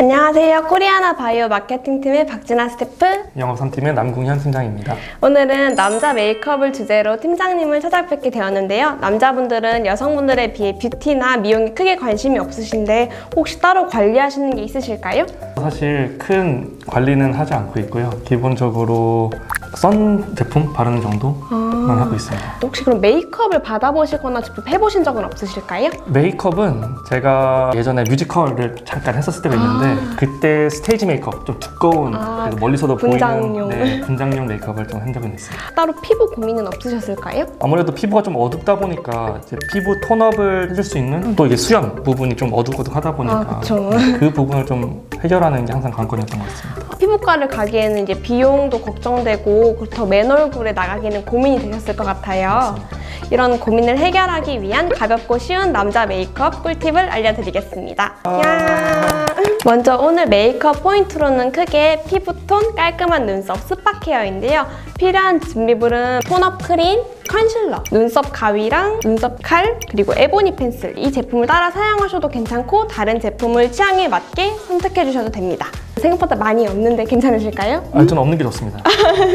안녕하세요. 코리아나 바이오 마케팅팀의 박진아 스태프, 영업3팀의 남궁현 팀장입니다. 오늘은 남자 메이크업을 주제로 팀장님을 찾아뵙게 되었는데요. 남자분들은 여성분들에 비해 뷰티나 미용에 크게 관심이 없으신데 혹시 따로 관리하시는 게 있으실까요? 사실 큰 관리는 하지 않고 있고요. 기본적으로 선 제품 바르는 정도만 하고 있습니다. 혹시 그럼 메이크업을 받아보시거나 직접 해보신 적은 없으실까요? 메이크업은 제가 예전에 뮤지컬을 잠깐 했었을 때가 있는데 그때 스테이지 메이크업 좀 두꺼운 그래서 멀리서도 분장용. 보이는 분장용 메이크업을 좀 한 적은 있어요. 따로 피부 고민은 없으셨을까요? 아무래도 피부가 좀 어둡다 보니까 이제 피부 톤업을 해줄 수 있는 또 이게 수염 부분이 좀 어둑어둑하다 보니까 그쵸. 그 부분을 좀 해결하는 게 항상 관건이었던 것 같습니다. 피부과를 가기에는 이제 비용도 걱정되고 그렇다고 맨 얼굴에 나가기는 고민이 되셨을 것 같아요. 이런 고민을 해결하기 위한 가볍고 쉬운 남자 메이크업 꿀팁을 알려드리겠습니다. 먼저 오늘 메이크업 포인트로는 크게 피부톤, 깔끔한 눈썹, 스파 케어인데요. 필요한 준비물은 톤업 크림, 컨실러, 눈썹 가위랑 눈썹 칼, 그리고 에보니 펜슬. 이 제품을 따라 사용하셔도 괜찮고 다른 제품을 취향에 맞게 선택해 주셔도 됩니다. 생각보다 많이 없는데 괜찮으실까요? 저는 없는 게 좋습니다.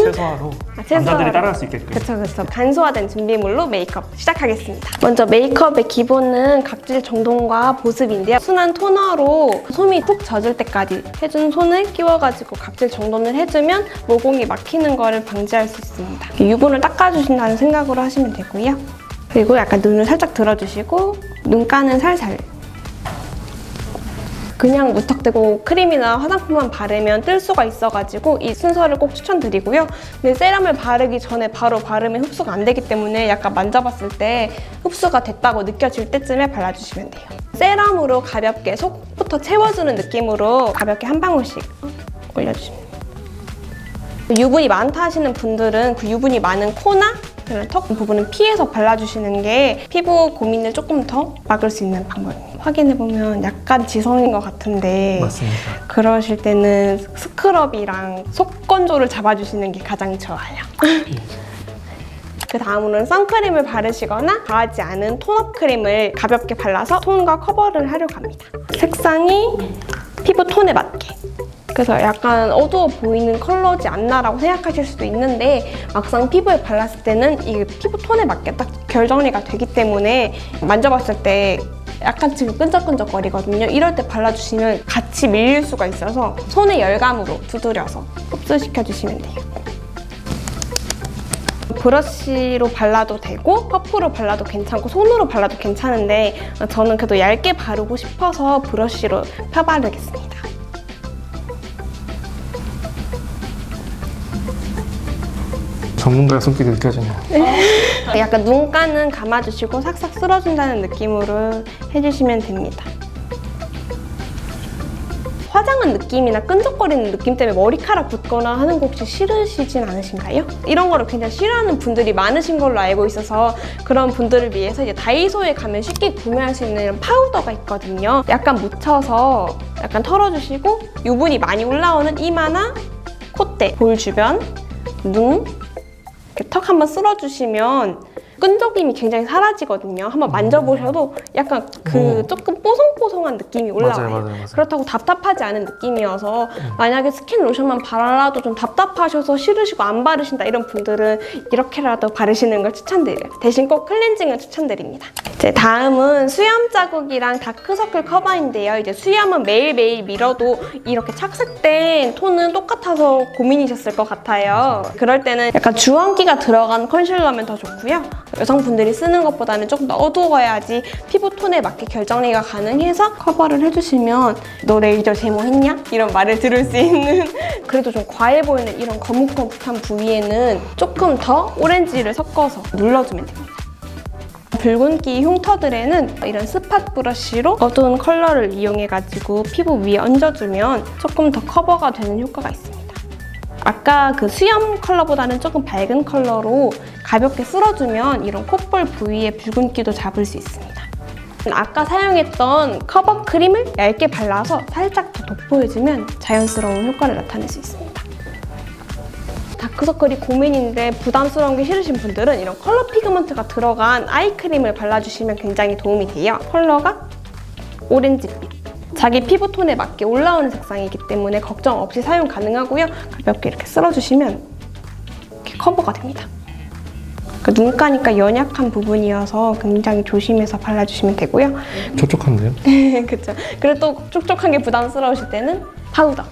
최소화로 남자들이 따라할 수 있게끔. 그쵸. 간소화된 준비물로 메이크업 시작하겠습니다. 먼저 메이크업의 기본은 각질 정돈과 보습인데요. 순한 토너로 솜이 푹 젖을 때까지 해준 손을 끼워가지고 각질 정돈을 해주면 모공이 막히는 거를 방지할 수 있습니다. 유분을 닦아주신다는 생각으로 하시면 되고요. 그리고 약간 눈을 살짝 들어주시고 눈가는 살살. 그냥 무턱대고 크림이나 화장품만 바르면 뜰 수가 있어가지고 이 순서를 꼭 추천드리고요. 근데 세럼을 바르기 전에 바로 바르면 흡수가 안 되기 때문에 약간 만져봤을 때 흡수가 됐다고 느껴질 때쯤에 발라주시면 돼요. 세럼으로 가볍게 속부터 채워주는 느낌으로 가볍게 한 방울씩 올려주시면 돼요. 유분이 많다 하시는 분들은 그 유분이 많은 코나 턱 부분은 피해서 발라주시는 게 피부 고민을 조금 더 막을 수 있는 방법입니다. 확인해보면 약간 지성인 것 같은데 맞습니다. 그러실 때는 스크럽이랑 속 건조를 잡아주시는 게 가장 좋아요. 그 다음으로는 선크림을 바르시거나 과하지 않은 톤업 크림을 가볍게 발라서 톤과 커버를 하려고 합니다. 색상이 피부 톤에 맞게. 그래서 약간 어두워 보이는 컬러지 않나라고 생각하실 수도 있는데 막상 피부에 발랐을 때는 이게 피부 톤에 맞게 딱 결정리가 되기 때문에 만져봤을 때 약간 지금 끈적끈적거리거든요. 이럴 때 발라주시면 같이 밀릴 수가 있어서 손의 열감으로 두드려서 흡수시켜주시면 돼요. 브러쉬로 발라도 되고 퍼프로 발라도 괜찮고 손으로 발라도 괜찮은데 저는 그래도 얇게 바르고 싶어서 브러쉬로 펴바르겠습니다. 전문가의 손길이 느껴지네요. 약간 눈가는 감아주시고 싹싹 쓸어준다는 느낌으로 해주시면 됩니다. 화장한 느낌이나 끈적거리는 느낌 때문에 머리카락 붙거나 하는 거 혹시 싫으시진 않으신가요? 이런 거를 굉장히 싫어하는 분들이 많으신 걸로 알고 있어서 그런 분들을 위해서 이제 다이소에 가면 쉽게 구매할 수 있는 이런 파우더가 있거든요. 약간 묻혀서 약간 털어주시고 유분이 많이 올라오는 이마나 콧대, 볼 주변, 눈 이렇게 턱 한번 쓸어주시면 끈적임이 굉장히 사라지거든요. 한번 만져보셔도 약간 조금 뽀송뽀송한 느낌이 올라와요. 맞아요. 그렇다고 답답하지 않은 느낌이어서 만약에 스킨 로션만 발라도 좀 답답하셔서 싫으시고 안 바르신다 이런 분들은 이렇게라도 바르시는 걸 추천드려요. 대신 꼭 클렌징을 추천드립니다. 이제 다음은 수염 자국이랑 다크서클 커버인데요. 이제 수염은 매일매일 밀어도 이렇게 착색된 톤은 똑같아서 고민이셨을 것 같아요. 그럴 때는 약간 주황기가 들어간 컨실러면 더 좋고요. 여성분들이 쓰는 것보다는 조금 더 어두워야지 피부 톤에 맞게 결정리가 가능해서 커버를 해주시면 너 레이저 제모했냐? 이런 말을 들을 수 있는 그래도 좀 과해 보이는 이런 거뭇거뭇한 부위에는 조금 더 오렌지를 섞어서 눌러주면 됩니다. 붉은기 흉터들에는 이런 스팟 브러쉬로 어두운 컬러를 이용해가지고 피부 위에 얹어주면 조금 더 커버가 되는 효과가 있습니다. 아까 그 수염 컬러보다는 조금 밝은 컬러로 가볍게 쓸어주면 이런 콧볼 부위의 붉은기도 잡을 수 있습니다. 아까 사용했던 커버 크림을 얇게 발라서 살짝 더 돋보여주면 자연스러운 효과를 나타낼 수 있습니다. 다크서클이 고민인데 부담스러운 게 싫으신 분들은 이런 컬러 피그먼트가 들어간 아이크림을 발라주시면 굉장히 도움이 돼요. 컬러가 오렌지빛. 자기 피부톤에 맞게 올라오는 색상이기 때문에 걱정 없이 사용 가능하고요. 가볍게 이렇게 쓸어주시면 이렇게 커버가 됩니다. 눈가니까 연약한 부분이어서 굉장히 조심해서 발라주시면 되고요. 촉촉한데요? 그쵸. 그리고 또 촉촉한 게 부담스러우실 때는 파우더.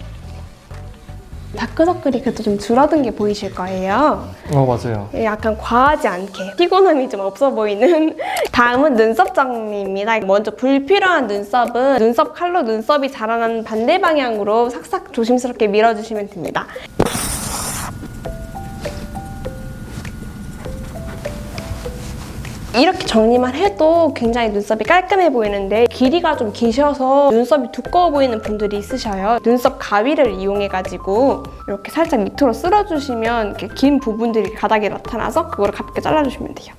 다크서클이 그래도 좀 줄어든 게 보이실 거예요. 맞아요. 약간 과하지 않게 피곤함이 좀 없어 보이는. 다음은 눈썹 정리입니다. 먼저 불필요한 눈썹은 눈썹 칼로 눈썹이 자라나는 반대 방향으로 싹싹 조심스럽게 밀어주시면 됩니다. 이렇게 정리만 해도 굉장히 눈썹이 깔끔해 보이는데 길이가 좀 기셔서 눈썹이 두꺼워 보이는 분들이 있으셔요. 눈썹 가위를 이용해가지고 이렇게 살짝 밑으로 쓸어주시면 이렇게 긴 부분들이 가닥에 나타나서 그거를 가볍게 잘라주시면 돼요.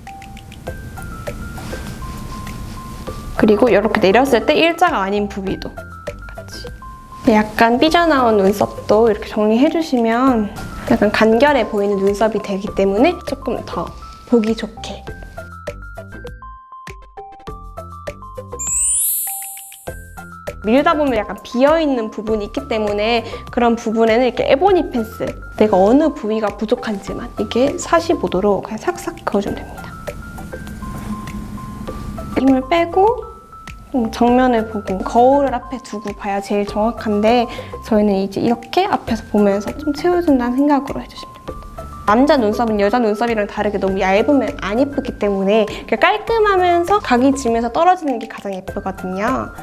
그리고 이렇게 내렸을 때 일자가 아닌 부위도 같이. 약간 삐져나온 눈썹도 이렇게 정리해주시면 약간 간결해 보이는 눈썹이 되기 때문에 조금 더 보기 좋게. 밀다 보면 약간 비어있는 부분이 있기 때문에 그런 부분에는 이렇게 에보니 펜슬, 내가 어느 부위가 부족한지만 이게 45도로 그냥 싹싹 그어주면 됩니다. 힘을 빼고 정면을 보고 거울을 앞에 두고 봐야 제일 정확한데 저희는 이제 이렇게 앞에서 보면서 좀 채워준다는 생각으로 해주시면 됩니다. 남자 눈썹은 여자 눈썹이랑 다르게 너무 얇으면 안 예쁘기 때문에 깔끔하면서 각이 지면서 떨어지는 게 가장 예쁘거든요.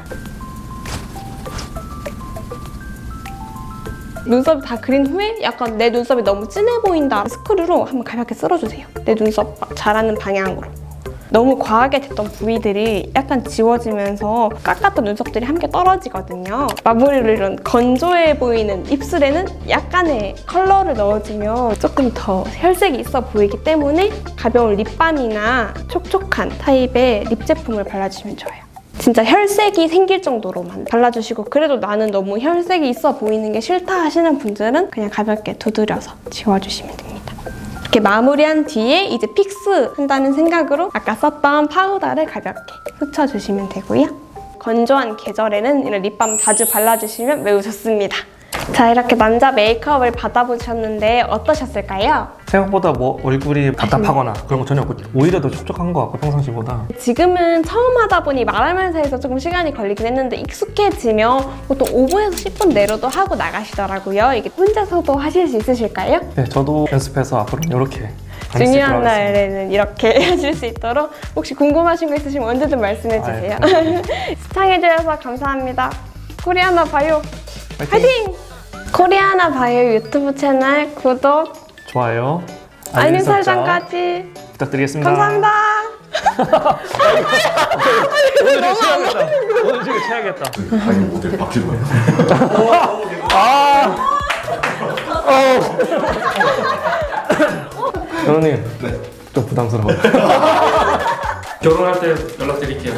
눈썹 다 그린 후에 약간 내 눈썹이 너무 진해 보인다. 스크류로 한번 가볍게 쓸어주세요. 내 눈썹 자라는 방향으로. 너무 과하게 됐던 부위들이 약간 지워지면서 깎았던 눈썹들이 함께 떨어지거든요. 마무리를 이런 건조해 보이는 입술에는 약간의 컬러를 넣어주면 조금 더 혈색이 있어 보이기 때문에 가벼운 립밤이나 촉촉한 타입의 립 제품을 발라주시면 좋아요. 진짜 혈색이 생길 정도로만 발라주시고 그래도 나는 너무 혈색이 있어 보이는 게 싫다 하시는 분들은 그냥 가볍게 두드려서 지워주시면 됩니다. 이렇게 마무리한 뒤에 이제 픽스 한다는 생각으로 아까 썼던 파우더를 가볍게 묻혀주시면 되고요. 건조한 계절에는 이런 립밤 자주 발라주시면 매우 좋습니다. 자, 이렇게 남자 메이크업을 받아보셨는데 어떠셨을까요? 생각보다 뭐 얼굴이 답답하거나 그런 거 전혀 없고 오히려 더 촉촉한 것 같고 평상시보다. 지금은 처음 하다 보니 말하면서 해서 조금 시간이 걸리긴 했는데 익숙해지면 보통 5분에서 10분 내로도 하고 나가시더라고요. 이게 혼자서도 하실 수 있으실까요? 네, 저도 연습해서 앞으로는 이렇게 중요한 날에는 이렇게 하실 수 있도록 혹시 궁금하신 거 있으시면 언제든 말씀해주세요. 시청해주셔서 감사합니다. 코리아나 바이오 화이팅! 코리아나 바이오 유튜브 채널 구독, 좋아요, 알림 설정까지 부탁드리겠습니다. 감사합니다. 오늘 치야겠다. 오늘 지금 치야겠다. 아니 모델 바뀌는 거야. 여러님, 네. 좀 부담스러워요. 결혼할 때 연락드릴게요.